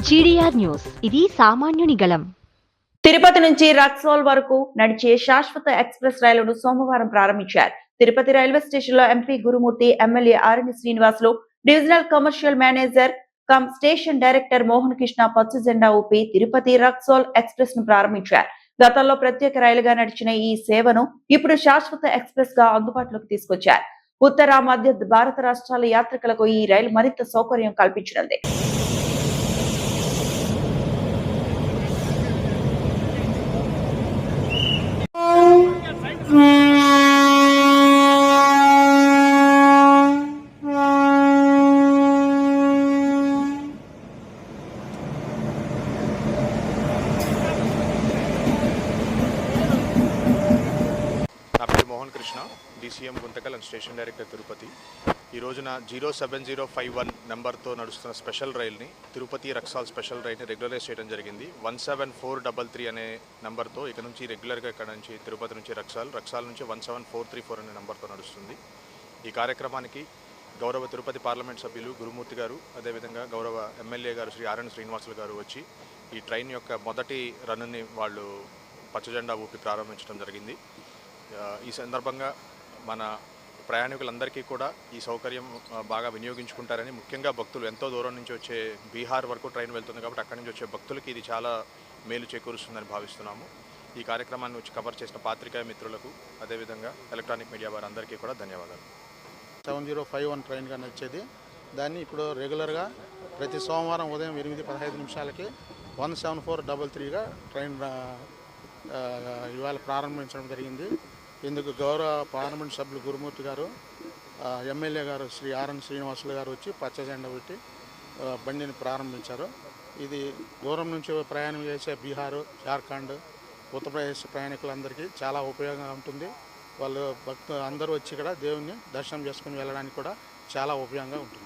GDR news, ఇది సామాన్యుని గళం. తిరుపతి నుంచి రక్సోల్ వరకు నడిచే శాశ్వత ఎక్స్ప్రెస్ రైలును సోమవారం ప్రారంభించారు. తిరుపతి రైల్వే స్టేషన్ లో MP Gurumurthy, MLA Arani Srinivasulu, divisional commercial manager cum station director Mohan Krishna పచ్చ జెండా ఊపి తిరుపతి రక్సోల్ ఎక్స్ప్రెస్ ను ప్రారంభించారు. గతంలో ప్రత్యేక రైలుగా నడిచిన ఈ సేవను ఇప్పుడు శాశ్వత ఎక్స్ప్రెస్ గా అందుబాటులోకి తీసుకొచ్చారు. ఉత్తర మధ్య భారత రాష్ట్రాల యాత్రికులకు ఈ రైలు మరింత సౌకర్యం కల్పించనుంది. నా పేరు Mohan Krishna, DCM Guntakal and station director Tirupati. ఈ రోజున 07051 నెంబర్తో నడుస్తున్న స్పెషల్ రైల్ని, తిరుపతి రక్సాల్ స్పెషల్ రైల్ని రెగ్యులరైజ్ చేయడం జరిగింది. 17433 అనే నెంబర్తో ఇక నుంచి రెగ్యులర్గా ఇక్కడ నుంచి తిరుపతి నుంచి రక్సాల్ నుంచి 17434 అనే నెంబర్తో నడుస్తుంది. ఈ కార్యక్రమానికి గౌరవ తిరుపతి పార్లమెంట్ సభ్యులు గురుమూర్తి గారు, అదేవిధంగా గౌరవ ఎమ్మెల్యే గారు శ్రీ ఆరణి శ్రీనివాసులు గారు వచ్చి ఈ ట్రైన్ యొక్క మొదటి రన్నుని వాళ్ళు పచ్చజెండా ఊపి ప్రారంభించడం జరిగింది. ఈ సందర్భంగా మన ప్రయాణికులందరికీ కూడా ఈ సౌకర్యం బాగా వినియోగించుకుంటారని, ముఖ్యంగా భక్తులు ఎంతో దూరం నుంచి వచ్చే బీహార్ వరకు ట్రైన్ వెళ్తుంది కాబట్టి అక్కడి నుంచి వచ్చే భక్తులకి ఇది చాలా మేలు చేకూరుస్తుందని భావిస్తున్నాము. ఈ కార్యక్రమాన్ని వచ్చి కవర్ చేసిన పాత్రికేయ మిత్రులకు, అదేవిధంగా ఎలక్ట్రానిక్ మీడియా వారందరికీ కూడా ధన్యవాదాలు. 7051 ట్రైన్గా నడిచేది, దాన్ని ఇప్పుడు రెగ్యులర్గా ప్రతి సోమవారం ఉదయం 8:15 17433గా ట్రైన్ ఇవాళ ప్రారంభించడం జరిగింది. ఇందుకు గౌరవ పార్లమెంట్ సభ్యులు గురుమూర్తి గారు, ఎమ్మెల్యే గారు శ్రీ ఆర్ఎన్ శ్రీనివాసులు గారు వచ్చి పచ్చ జెండా పెట్టి బండిని ప్రారంభించారు. ఇది దూరం నుంచి ప్రయాణం చేసే బీహారు, జార్ఖండ్, ఉత్తరప్రదేశ్ ప్రయాణికులందరికీ చాలా ఉపయోగంగా ఉంటుంది. వాళ్ళు భక్తులు అందరూ వచ్చి ఇక్కడ దేవుణ్ణి దర్శనం చేసుకుని వెళ్ళడానికి కూడా చాలా ఉపయోగంగా ఉంటుంది.